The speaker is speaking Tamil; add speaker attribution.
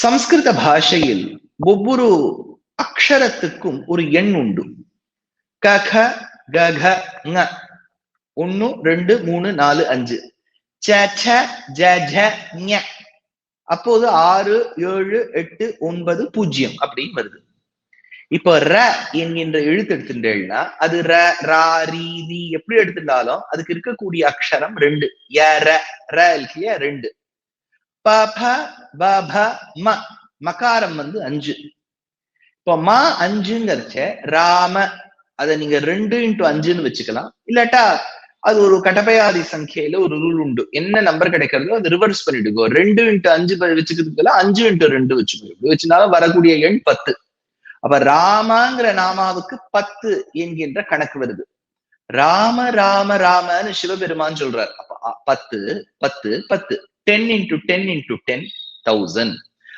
Speaker 1: சம்ஸ்கிருத பாஷையில் ஒவ்வொரு அக்ஷரத்துக்கும் ஒரு எண் உண்டு. கக கக ங 1 2 3 4 5 ச ச ஜ ஜ ஞ அப்போது 6 7 8 9 0 அப்படின்னு வருது. இப்போ ர என்கின்ற எழுத்து எடுத்துட்டேன்னா அது ர ரா ரீ ரி எப்படி எடுத்துட்டாலும் அதுக்கு இருக்கக்கூடிய அக்ஷரம் 2. ய ர ர இல்லையா 2. ப ப ப ப ம மகாரம் 5. இப்போ மா 5ங்கிறச்ச ராம அதை நீங்க 2 × 5ன்னு வச்சுக்கலாம். இல்லாட்டா அது ஒரு கடப்பையாதி சங்கையில ஒரு ரூல் உண்டு. என்ன நம்பர் கிடைக்கிறதோ அது ரிவர்ஸ் பண்ணிடுக்கோ. 2 × 5 வச்சுக்கிறதுக்கு 5 × 2 வச்சுக்கோ. இப்படி வச்சுனாலும் வரக்கூடிய எண் 10. அப்ப ராமங்கிற நாமாவுக்கு 10 என்கின்ற கணக்கு வருது. ராம ராம ராமன்னு சிவபெருமான் சொல்றார். அப்ப 10 10 10 10 × 10 × 10 1000.